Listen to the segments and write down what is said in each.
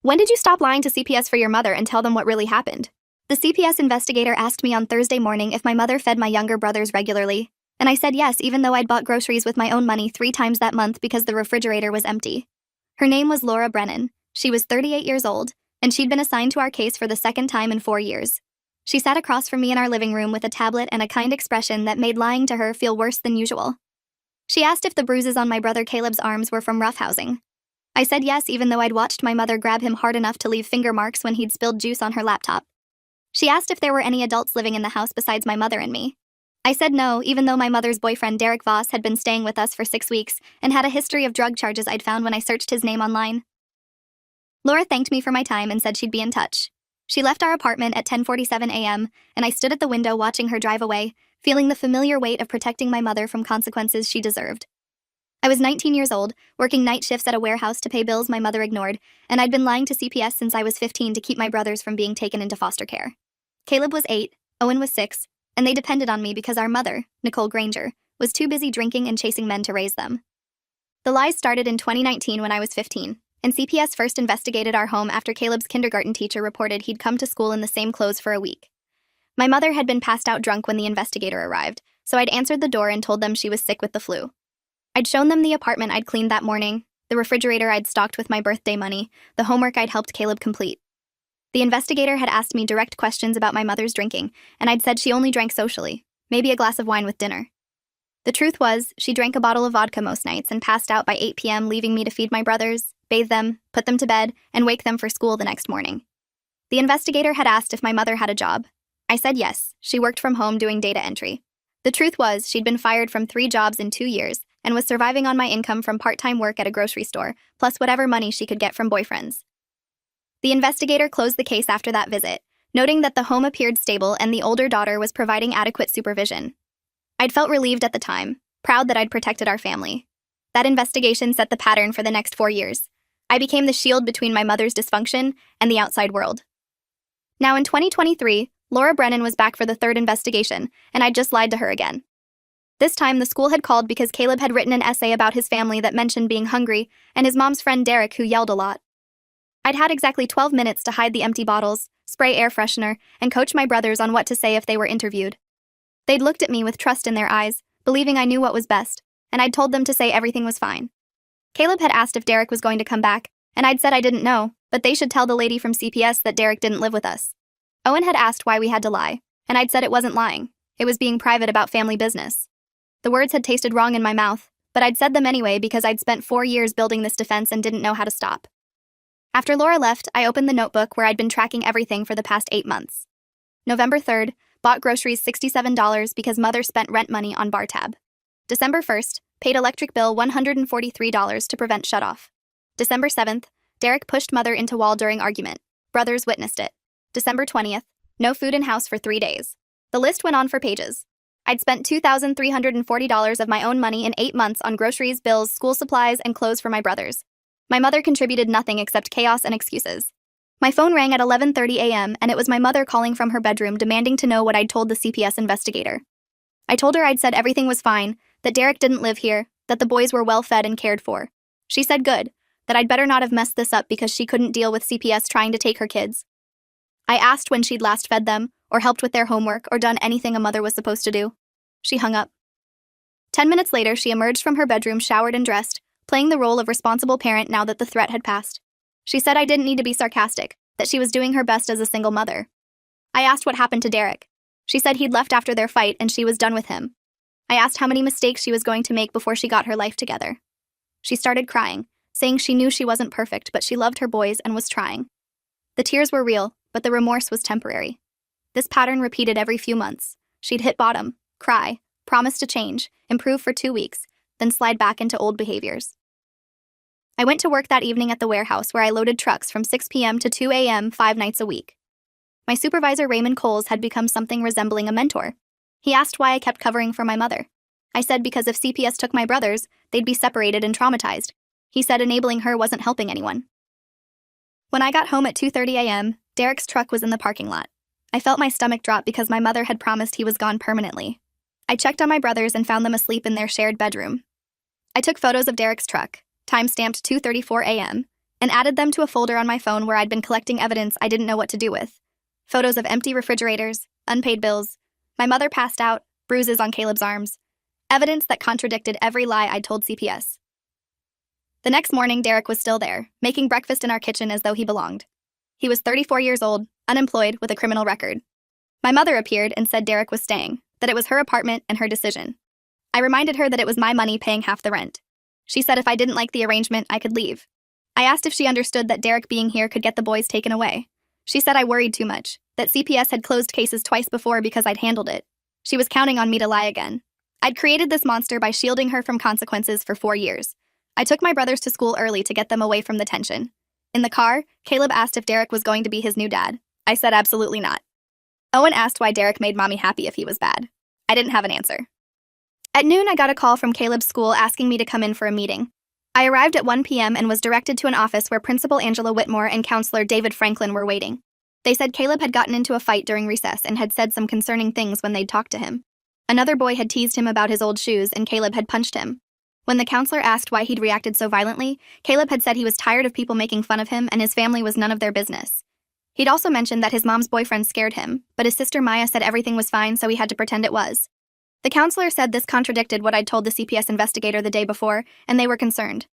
When did you stop lying to CPS for your mother and tell them what really happened? The CPS investigator asked me on Thursday morning if my mother fed my younger brothers regularly, and I said yes, even though I'd bought groceries with my own money 3 times that month because the refrigerator was empty. Her name was Laura Brennan. She was 38 years old, and she'd been assigned to our case for the second time in 4 years. She sat across from me in our living room with a tablet and a kind expression that made lying to her feel worse than usual. She asked if the bruises on my brother Caleb's arms were from roughhousing. I said yes, even though I'd watched my mother grab him hard enough to leave finger marks when he'd spilled juice on her laptop. She asked if there were any adults living in the house besides my mother and me. I said no, even though my mother's boyfriend Derek Voss had been staying with us for 6 weeks and had a history of drug charges I'd found when I searched his name online. Laura thanked me for my time and said she'd be in touch. She left our apartment at 10:47 a.m., and I stood at the window watching her drive away, feeling the familiar weight of protecting my mother from consequences she deserved. I was 19 years old, working night shifts at a warehouse to pay bills my mother ignored, and I'd been lying to CPS since I was 15 to keep my brothers from being taken into foster care. Caleb was 8, Owen was 6, and they depended on me because our mother, Nicole Granger, was too busy drinking and chasing men to raise them. The lies started in 2019 when I was 15, and CPS first investigated our home after Caleb's kindergarten teacher reported he'd come to school in the same clothes for a week. My mother had been passed out drunk when the investigator arrived, so I'd answered the door and told them she was sick with the flu. I'd shown them the apartment I'd cleaned that morning, the refrigerator I'd stocked with my birthday money, the homework I'd helped Caleb complete. The investigator had asked me direct questions about my mother's drinking, and I'd said she only drank socially, maybe a glass of wine with dinner. The truth was, she drank a bottle of vodka most nights and passed out by 8 p.m., leaving me to feed my brothers, bathe them, put them to bed, and wake them for school the next morning. The investigator had asked if my mother had a job. I said yes, she worked from home doing data entry. The truth was, she'd been fired from 3 jobs in 2 years, and was surviving on my income from part-time work at a grocery store, plus whatever money she could get from boyfriends. The investigator closed the case after that visit, noting that the home appeared stable and the older daughter was providing adequate supervision. I'd felt relieved at the time, proud that I'd protected our family. That investigation set the pattern for the next 4 years. I became the shield between my mother's dysfunction and the outside world. Now in 2023, Laura Brennan was back for the 3rd investigation, and I'd just lied to her again. This time, the school had called because Caleb had written an essay about his family that mentioned being hungry, and his mom's friend Derek, who yelled a lot. I'd had exactly 12 minutes to hide the empty bottles, spray air freshener, and coach my brothers on what to say if they were interviewed. They'd looked at me with trust in their eyes, believing I knew what was best, and I'd told them to say everything was fine. Caleb had asked if Derek was going to come back, and I'd said I didn't know, but they should tell the lady from CPS that Derek didn't live with us. Owen had asked why we had to lie, and I'd said it wasn't lying, it was being private about family business. The words had tasted wrong in my mouth, but I'd said them anyway because I'd spent 4 years building this defense and didn't know how to stop. After Laura left, I opened the notebook where I'd been tracking everything for the past 8 months. November 3rd, bought groceries $67 because mother spent rent money on bar tab. December 1st, paid electric bill $143 to prevent shutoff. December 7th, Derek pushed mother into wall during argument. Brothers witnessed it. December 20th, no food in house for 3 days. The list went on for pages. I'd spent $2,340 of my own money in 8 months on groceries, bills, school supplies, and clothes for my brothers. My mother contributed nothing except chaos and excuses. My phone rang at 11:30 a.m., and it was my mother calling from her bedroom demanding to know what I'd told the CPS investigator. I told her I'd said everything was fine, that Derek didn't live here, that the boys were well fed and cared for. She said good, that I'd better not have messed this up because she couldn't deal with CPS trying to take her kids. I asked when she'd last fed them, or helped with their homework, or done anything a mother was supposed to do. She hung up. 10 minutes later, she emerged from her bedroom showered and dressed, playing the role of responsible parent now that the threat had passed. She said I didn't need to be sarcastic, that she was doing her best as a single mother. I asked what happened to Derek. She said he'd left after their fight and she was done with him. I asked how many mistakes she was going to make before she got her life together. She started crying, saying she knew she wasn't perfect, but she loved her boys and was trying. The tears were real, but the remorse was temporary. This pattern repeated every few months. She'd hit bottom, cry, promise to change, improve for 2 weeks, then slide back into old behaviors. I went to work that evening at the warehouse where I loaded trucks from 6 p.m. to 2 a.m. 5 nights a week. My supervisor Raymond Coles had become something resembling a mentor. He asked why I kept covering for my mother. I said because if CPS took my brothers, they'd be separated and traumatized. He said enabling her wasn't helping anyone. When I got home at 2:30 a.m., Derek's truck was in the parking lot. I felt my stomach drop because my mother had promised he was gone permanently. I checked on my brothers and found them asleep in their shared bedroom. I took photos of Derek's truck, time-stamped 2:34 a.m., and added them to a folder on my phone where I'd been collecting evidence I didn't know what to do with. Photos of empty refrigerators, unpaid bills, my mother passed out, bruises on Caleb's arms. Evidence that contradicted every lie I'd told CPS. The next morning, Derek was still there, making breakfast in our kitchen as though he belonged. He was 34 years old, unemployed, with a criminal record. My mother appeared and said Derek was staying, that it was her apartment and her decision. I reminded her that it was my money paying half the rent. She said if I didn't like the arrangement, I could leave. I asked if she understood that Derek being here could get the boys taken away. She said I worried too much, that CPS had closed cases twice before because I'd handled it. She was counting on me to lie again. I'd created this monster by shielding her from consequences for 4 years. I took my brothers to school early to get them away from the tension. In the car, Caleb asked if Derek was going to be his new dad. I said absolutely not. Owen asked why Derek made mommy happy if he was bad. I didn't have an answer. At noon, I got a call from Caleb's school asking me to come in for a meeting. I arrived at 1 p.m. and was directed to an office where Principal Angela Whitmore and Counselor David Franklin were waiting. They said Caleb had gotten into a fight during recess and had said some concerning things when they'd talked to him. Another boy had teased him about his old shoes and Caleb had punched him. When the counselor asked why he'd reacted so violently, Caleb had said he was tired of people making fun of him and his family was none of their business. He'd also mentioned that his mom's boyfriend scared him, but his sister Maya said everything was fine, so he had to pretend it was. The counselor said this contradicted what I'd told the CPS investigator the day before, and they were concerned.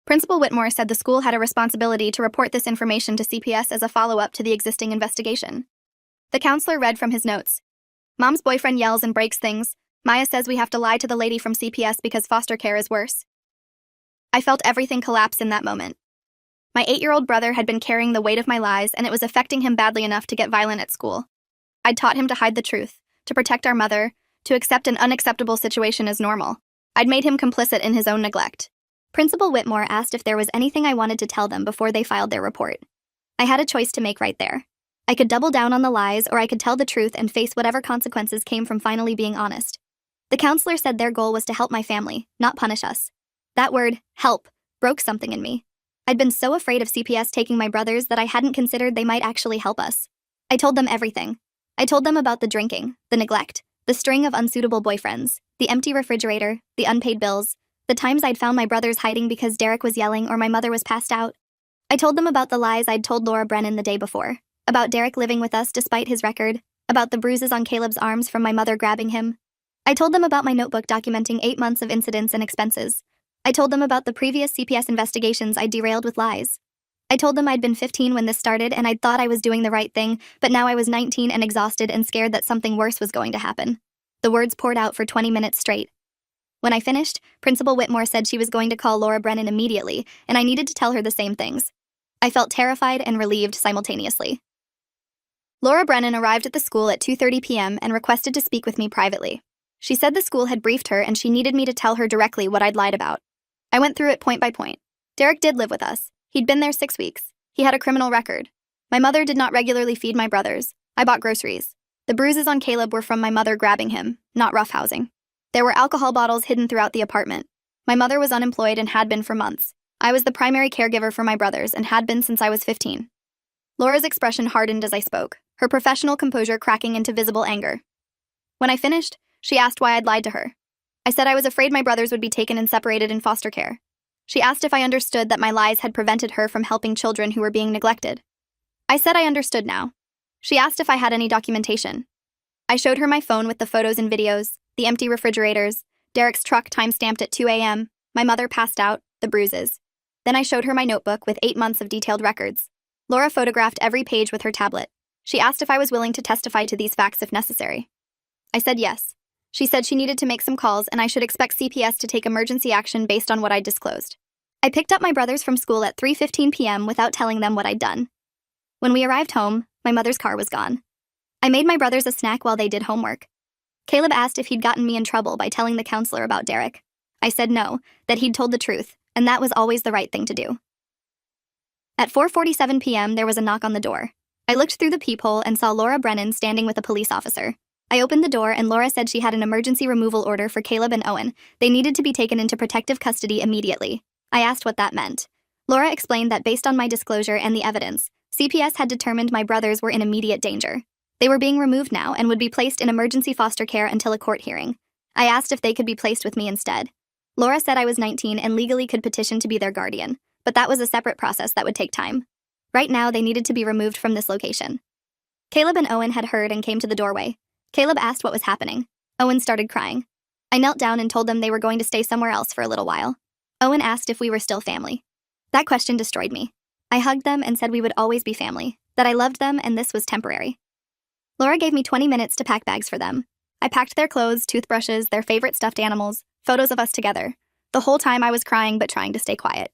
Principal Whitmore said the school had a responsibility to report this information to CPS as a follow-up to the existing investigation. The counselor read from his notes. Mom's boyfriend yells and breaks things. Maya says we have to lie to the lady from CPS because foster care is worse. I felt everything collapse in that moment. My 8-year-old brother had been carrying the weight of my lies, and it was affecting him badly enough to get violent at school. I'd taught him to hide the truth, to protect our mother, to accept an unacceptable situation as normal. I'd made him complicit in his own neglect. Principal Whitmore asked if there was anything I wanted to tell them before they filed their report. I had a choice to make right there. I could double down on the lies, or I could tell the truth and face whatever consequences came from finally being honest. The counselor said their goal was to help my family, not punish us. That word, help, broke something in me. I'd been so afraid of CPS taking my brothers that I hadn't considered they might actually help us. I told them everything. I told them about the drinking, the neglect, the string of unsuitable boyfriends, the empty refrigerator, the unpaid bills, the times I'd found my brothers hiding because Derek was yelling or my mother was passed out. I told them about the lies I'd told Laura Brennan the day before, about Derek living with us despite his record, about the bruises on Caleb's arms from my mother grabbing him. I told them about my notebook documenting 8 months of incidents and expenses. I told them about the previous CPS investigations I derailed with lies. I told them I'd been 15 when this started and I'd thought I was doing the right thing, but now I was 19 and exhausted and scared that something worse was going to happen. The words poured out for 20 minutes straight. When I finished, Principal Whitmore said she was going to call Laura Brennan immediately, and I needed to tell her the same things. I felt terrified and relieved simultaneously. Laura Brennan arrived at the school at 2:30 p.m. and requested to speak with me privately. She said the school had briefed her and she needed me to tell her directly what I'd lied about. I went through it point by point. Derek did live with us. He'd been there 6 weeks. He had a criminal record. My mother did not regularly feed my brothers. I bought groceries. The bruises on Caleb were from my mother grabbing him, not roughhousing. There were alcohol bottles hidden throughout the apartment. My mother was unemployed and had been for months. I was the primary caregiver for my brothers and had been since I was 15. Laura's expression hardened as I spoke, her professional composure cracking into visible anger. When I finished, she asked why I'd lied to her. I said I was afraid my brothers would be taken and separated in foster care. She asked if I understood that my lies had prevented her from helping children who were being neglected. I said I understood now. She asked if I had any documentation. I showed her my phone with the photos and videos, the empty refrigerators, Derek's truck time-stamped at 2 a.m., my mother passed out, the bruises. Then I showed her my notebook with 8 months of detailed records. Laura photographed every page with her tablet. She asked if I was willing to testify to these facts if necessary. I said yes. She said she needed to make some calls and I should expect CPS to take emergency action based on what I'd disclosed. I picked up my brothers from school at 3:15 p.m. without telling them what I'd done. When we arrived home, my mother's car was gone. I made my brothers a snack while they did homework. Caleb asked if he'd gotten me in trouble by telling the counselor about Derek. I said no, that he'd told the truth, and that was always the right thing to do. At 4:47 p.m., there was a knock on the door. I looked through the peephole and saw Laura Brennan standing with a police officer. I opened the door and Laura said she had an emergency removal order for Caleb and Owen. They needed to be taken into protective custody immediately. I asked what that meant. Laura explained that based on my disclosure and the evidence, CPS had determined my brothers were in immediate danger. They were being removed now and would be placed in emergency foster care until a court hearing. I asked if they could be placed with me instead. Laura said I was 19 and legally could petition to be their guardian, but that was a separate process that would take time. Right now, they needed to be removed from this location. Caleb and Owen had heard and came to the doorway. Caleb asked what was happening. Owen started crying. I knelt down and told them they were going to stay somewhere else for a little while. Owen asked if we were still family. That question destroyed me. I hugged them and said we would always be family, that I loved them and this was temporary. Laura gave me 20 minutes to pack bags for them. I packed their clothes, toothbrushes, their favorite stuffed animals, photos of us together. The whole time I was crying but trying to stay quiet.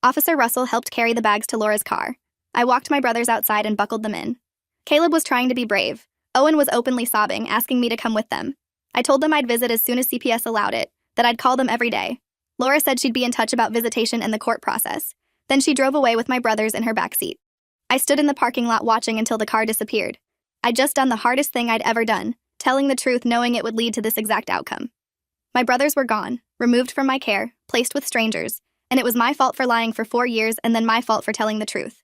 Officer Russell helped carry the bags to Laura's car. I walked my brothers outside and buckled them in. Caleb was trying to be brave. Owen was openly sobbing, asking me to come with them. I told them I'd visit as soon as CPS allowed it, that I'd call them every day. Laura said she'd be in touch about visitation and the court process. Then she drove away with my brothers in her backseat. I stood in the parking lot watching until the car disappeared. I'd just done the hardest thing I'd ever done, telling the truth knowing it would lead to this exact outcome. My brothers were gone, removed from my care, placed with strangers, and it was my fault for lying for 4 years and then my fault for telling the truth.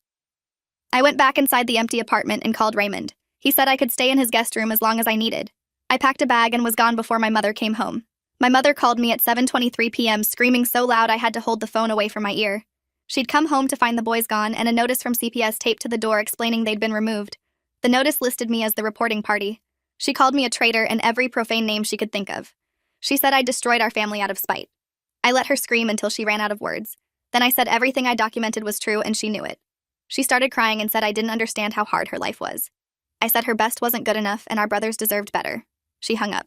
I went back inside the empty apartment and called Raymond. He said I could stay in his guest room as long as I needed. I packed a bag and was gone before my mother came home. My mother called me at 7:23 p.m. screaming so loud I had to hold the phone away from my ear. She'd come home to find the boys gone and a notice from CPS taped to the door explaining they'd been removed. The notice listed me as the reporting party. She called me a traitor and every profane name she could think of. She said I destroyed our family out of spite. I let her scream until she ran out of words. Then I said everything I documented was true and she knew it. She started crying and said I didn't understand how hard her life was. I said her best wasn't good enough and our brothers deserved better. She hung up.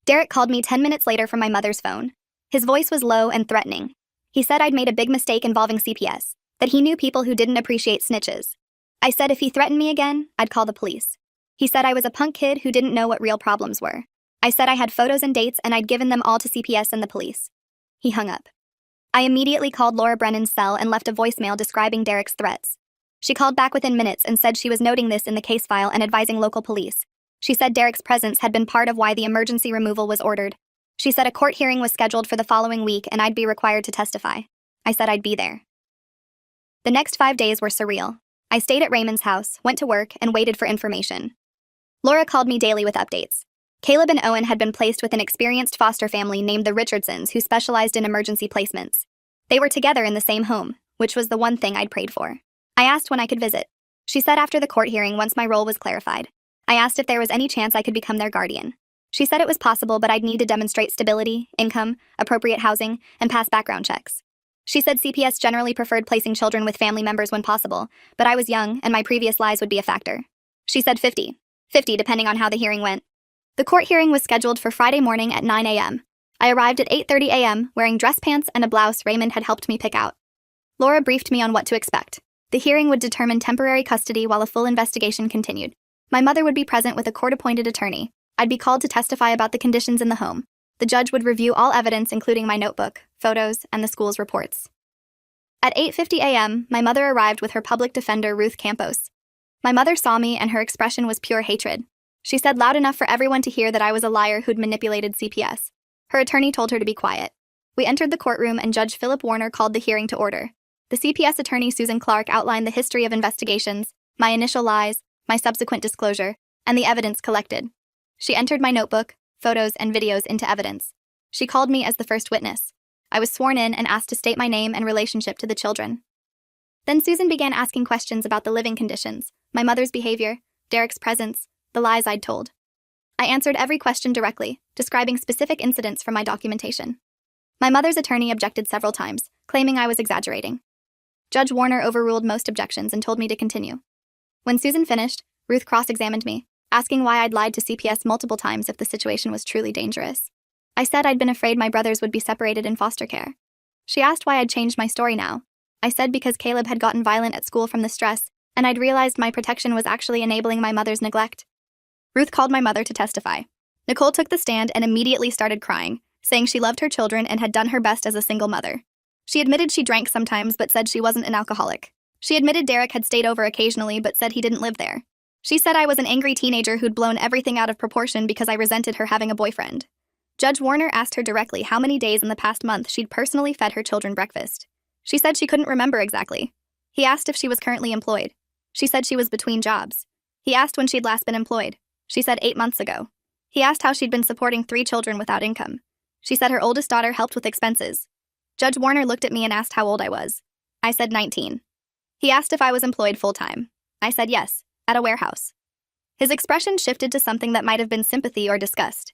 Derek called me 10 minutes later from my mother's phone. His voice was low and threatening. He said I'd made a big mistake involving CPS, that he knew people who didn't appreciate snitches. I said if he threatened me again, I'd call the police. He said I was a punk kid who didn't know what real problems were. I said I had photos and dates and I'd given them all to CPS and the police. He hung up. I immediately called Laura Brennan's cell and left a voicemail describing Derek's threats. She called back within minutes and said she was noting this in the case file and advising local police. She said Derek's presence had been part of why the emergency removal was ordered. She said a court hearing was scheduled for the following week and I'd be required to testify. I said I'd be there. The next 5 days were surreal. I stayed at Raymond's house, went to work, and waited for information. Laura called me daily with updates. Caleb and Owen had been placed with an experienced foster family named the Richardsons who specialized in emergency placements. They were together in the same home, which was the one thing I'd prayed for. I asked when I could visit. She said after the court hearing once my role was clarified. I asked if there was any chance I could become their guardian. She said it was possible, but I'd need to demonstrate stability, income, appropriate housing, and pass background checks. She said CPS generally preferred placing children with family members when possible, but I was young and my previous lies would be a factor. She said 50 depending on how the hearing went. The court hearing was scheduled for Friday morning at 9 a.m. I arrived at 8:30 a.m. wearing dress pants and a blouse Raymond had helped me pick out. Laura briefed me on what to expect. The hearing would determine temporary custody while a full investigation continued. My mother would be present with a court-appointed attorney. I'd be called to testify about the conditions in the home. The judge would review all evidence including my notebook, photos, and the school's reports. At 8:50 a.m., my mother arrived with her public defender Ruth Campos. My mother saw me and her expression was pure hatred. She said loud enough for everyone to hear that I was a liar who'd manipulated CPS. Her attorney told her to be quiet. We entered the courtroom and Judge Philip Warner called the hearing to order. The CPS attorney Susan Clark outlined the history of investigations, my initial lies, my subsequent disclosure, and the evidence collected. She entered my notebook, photos, and videos into evidence. She called me as the first witness. I was sworn in and asked to state my name and relationship to the children. Then Susan began asking questions about the living conditions, my mother's behavior, Derek's presence, the lies I'd told. I answered every question directly, describing specific incidents from my documentation. My mother's attorney objected several times, claiming I was exaggerating. Judge Warner overruled most objections and told me to continue. When Susan finished, Ruth cross-examined me, asking why I'd lied to CPS multiple times if the situation was truly dangerous. I said I'd been afraid my brothers would be separated in foster care. She asked why I'd changed my story now. I said because Caleb had gotten violent at school from the stress, and I'd realized my protection was actually enabling my mother's neglect. Ruth called my mother to testify. Nicole took the stand and immediately started crying, saying she loved her children and had done her best as a single mother. She admitted she drank sometimes but said she wasn't an alcoholic. She admitted Derek had stayed over occasionally but said he didn't live there. She said I was an angry teenager who'd blown everything out of proportion because I resented her having a boyfriend. Judge Warner asked her directly how many days in the past month she'd personally fed her children breakfast. She said she couldn't remember exactly. He asked if she was currently employed. She said she was between jobs. He asked when she'd last been employed. She said 8 months ago. He asked how she'd been supporting 3 children without income. She said her oldest daughter helped with expenses. Judge Warner looked at me and asked how old I was. I said 19. He asked if I was employed full-time. I said yes, at a warehouse. His expression shifted to something that might have been sympathy or disgust.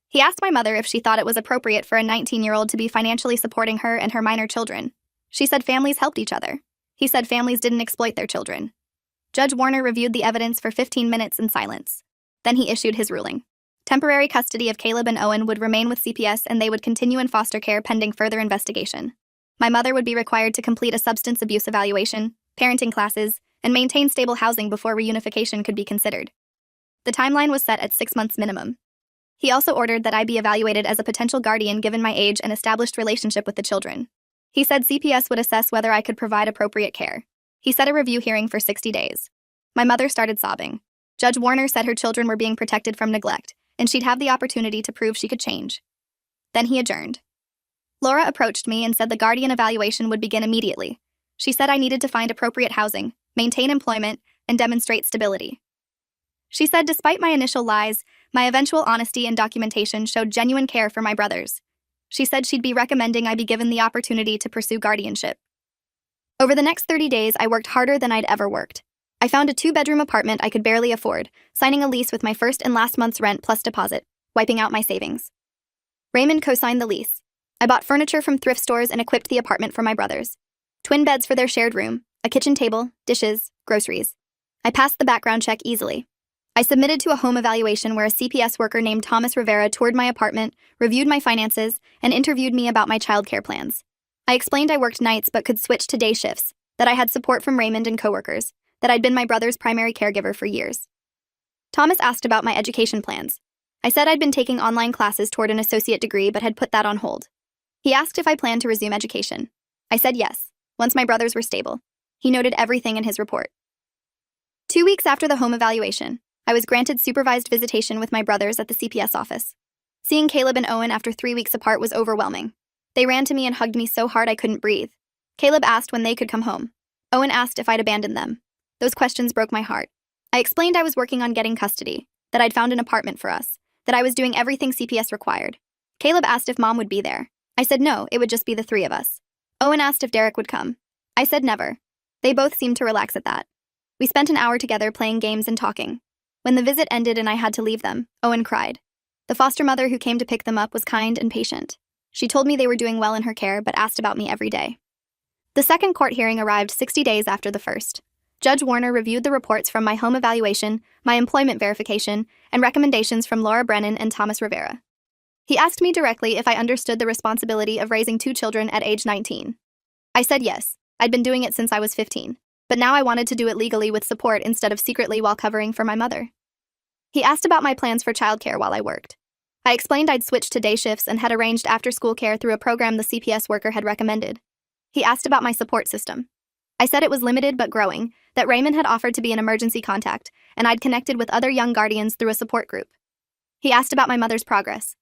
He asked my mother if she thought it was appropriate for a 19-year-old to be financially supporting her and her minor children. She said families helped each other. He said families didn't exploit their children. Judge Warner reviewed the evidence for 15 minutes in silence. Then he issued his ruling. Temporary custody of Caleb and Owen would remain with CPS and they would continue in foster care pending further investigation. My mother would be required to complete a substance abuse evaluation, parenting classes, and maintain stable housing before reunification could be considered. The timeline was set at 6 months minimum. He also ordered that I be evaluated as a potential guardian given my age and established relationship with the children. He said CPS would assess whether I could provide appropriate care. He set a review hearing for 60 days. My mother started sobbing. Judge Warner said her children were being protected from neglect, and she'd have the opportunity to prove she could change. Then he adjourned. Laura approached me and said the guardian evaluation would begin immediately. She said I needed to find appropriate housing, maintain employment, and demonstrate stability. She said despite my initial lies, my eventual honesty and documentation showed genuine care for my brothers. She said she'd be recommending I be given the opportunity to pursue guardianship. Over the next 30 days, I worked harder than I'd ever worked. I found a 2-bedroom apartment I could barely afford, signing a lease with my first and last month's rent plus deposit, wiping out my savings. Raymond co-signed the lease. I bought furniture from thrift stores and equipped the apartment for my brothers. Twin beds for their shared room, a kitchen table, dishes, groceries. I passed the background check easily. I submitted to a home evaluation where a CPS worker named Thomas Rivera toured my apartment, reviewed my finances, and interviewed me about my childcare plans. I explained I worked nights but could switch to day shifts, that I had support from Raymond and coworkers, that I'd been my brother's primary caregiver for years. Thomas asked about my education plans. I said I'd been taking online classes toward an associate degree but had put that on hold. He asked if I planned to resume education. I said yes, once my brothers were stable. He noted everything in his report. 2 weeks after the home evaluation, I was granted supervised visitation with my brothers at the CPS office. Seeing Caleb and Owen after 3 weeks apart was overwhelming. They ran to me and hugged me so hard I couldn't breathe. Caleb asked when they could come home. Owen asked if I'd abandoned them. Those questions broke my heart. I explained I was working on getting custody, that I'd found an apartment for us, that I was doing everything CPS required. Caleb asked if Mom would be there. I said no, it would just be the 3 of us. Owen asked if Derek would come. I said never. They both seemed to relax at that. We spent an hour together playing games and talking. When the visit ended and I had to leave them, Owen cried. The foster mother who came to pick them up was kind and patient. She told me they were doing well in her care but asked about me every day. The second court hearing arrived 60 days after the first. Judge Warner reviewed the reports from my home evaluation, my employment verification, and recommendations from Laura Brennan and Thomas Rivera. He asked me directly if I understood the responsibility of raising 2 children at age 19. I said yes, I'd been doing it since I was 15, but now I wanted to do it legally with support instead of secretly while covering for my mother. He asked about my plans for childcare while I worked. I explained I'd switched to day shifts and had arranged after-school care through a program the CPS worker had recommended. He asked about my support system. I said it was limited but growing, that Raymond had offered to be an emergency contact, and I'd connected with other young guardians through a support group. He asked about my mother's progress.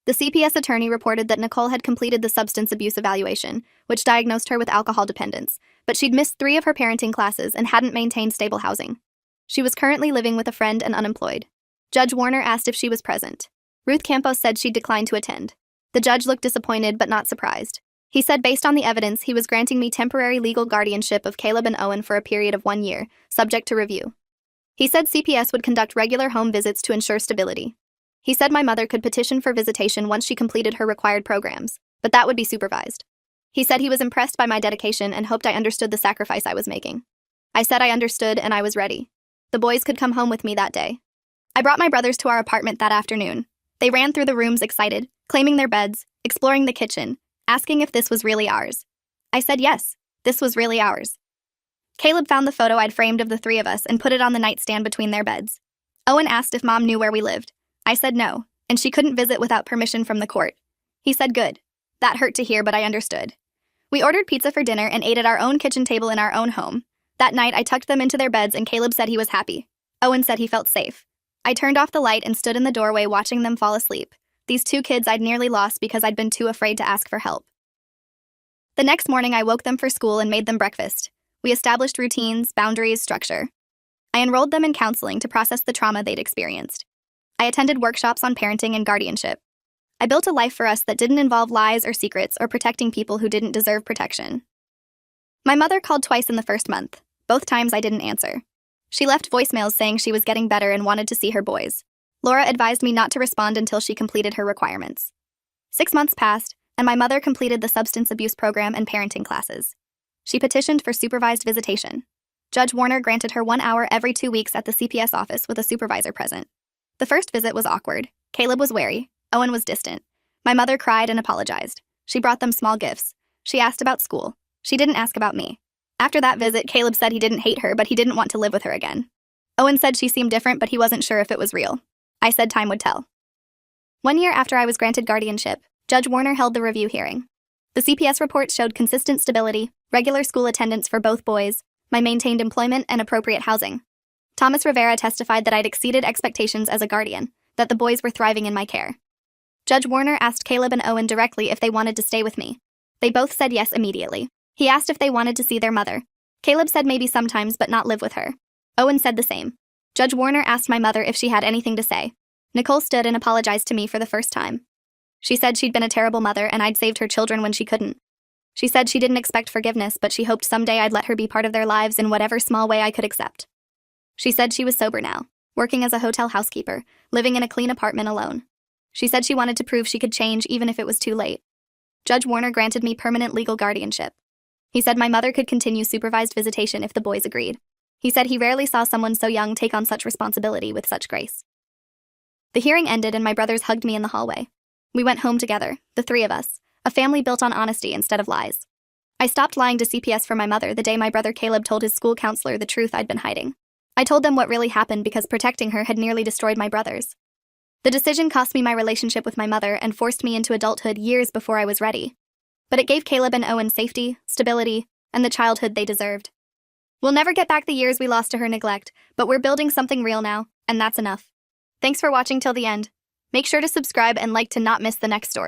The CPS attorney reported that Nicole had completed the substance abuse evaluation, which diagnosed her with alcohol dependence, but she'd missed 3 of her parenting classes and hadn't maintained stable housing. She was currently living with a friend and unemployed. Judge Warner asked if she was present. Ruth Campos said she'd declined to attend. The judge looked disappointed but not surprised. He said based on the evidence, he was granting me temporary legal guardianship of Caleb and Owen for a period of 1 year, subject to review. He said CPS would conduct regular home visits to ensure stability. He said my mother could petition for visitation once she completed her required programs, but that would be supervised. He said he was impressed by my dedication and hoped I understood the sacrifice I was making. I said I understood and I was ready. The boys could come home with me that day. I brought my brothers to our apartment that afternoon. They ran through the rooms excited, claiming their beds, exploring the kitchen, asking if this was really ours. I said yes, this was really ours. Caleb found the photo I'd framed of the 3 of us and put it on the nightstand between their beds. Owen asked if Mom knew where we lived. I said no, and she couldn't visit without permission from the court. He said good. That hurt to hear, but I understood. We ordered pizza for dinner and ate at our own kitchen table in our own home. That night, I tucked them into their beds and Caleb said he was happy. Owen said he felt safe. I turned off the light and stood in the doorway watching them fall asleep. These 2 kids I'd nearly lost because I'd been too afraid to ask for help. The next morning, I woke them for school and made them breakfast. We established routines, boundaries, structure. I enrolled them in counseling to process the trauma they'd experienced. I attended workshops on parenting and guardianship. I built a life for us that didn't involve lies or secrets or protecting people who didn't deserve protection. My mother called twice in the first month. Both times I didn't answer. She left voicemails saying she was getting better and wanted to see her boys. Laura advised me not to respond until she completed her requirements. 6 months passed, and my mother completed the substance abuse program and parenting classes. She petitioned for supervised visitation. Judge Warner granted her 1 hour every 2 weeks at the CPS office with a supervisor present. The first visit was awkward. Caleb was wary. Owen was distant. My mother cried and apologized. She brought them small gifts. She asked about school. She didn't ask about me. After that visit, Caleb said he didn't hate her, but he didn't want to live with her again. Owen said she seemed different, but he wasn't sure if it was real. I said time would tell. 1 year after I was granted guardianship, Judge Warner held the review hearing. The CPS report showed consistent stability, regular school attendance for both boys, my maintained employment, and appropriate housing. Thomas Rivera testified that I'd exceeded expectations as a guardian, that the boys were thriving in my care. Judge Warner asked Caleb and Owen directly if they wanted to stay with me. They both said yes immediately. He asked if they wanted to see their mother. Caleb said maybe sometimes but not live with her. Owen said the same. Judge Warner asked my mother if she had anything to say. Nicole stood and apologized to me for the first time. She said she'd been a terrible mother and I'd saved her children when she couldn't. She said she didn't expect forgiveness, but she hoped someday I'd let her be part of their lives in whatever small way I could accept. She said she was sober now, working as a hotel housekeeper, living in a clean apartment alone. She said she wanted to prove she could change even if it was too late. Judge Warner granted me permanent legal guardianship. He said my mother could continue supervised visitation if the boys agreed. He said he rarely saw someone so young take on such responsibility with such grace. The hearing ended and my brothers hugged me in the hallway. We went home together, the three of us, a family built on honesty instead of lies. I stopped lying to CPS for my mother the day my brother Caleb told his school counselor the truth I'd been hiding. I told them what really happened because protecting her had nearly destroyed my brothers. The decision cost me my relationship with my mother and forced me into adulthood years before I was ready. But it gave Caleb and Owen safety, stability, and the childhood they deserved. We'll never get back the years we lost to her neglect, but we're building something real now, and that's enough. Thanks for watching till the end. Make sure to subscribe and like to not miss the next story.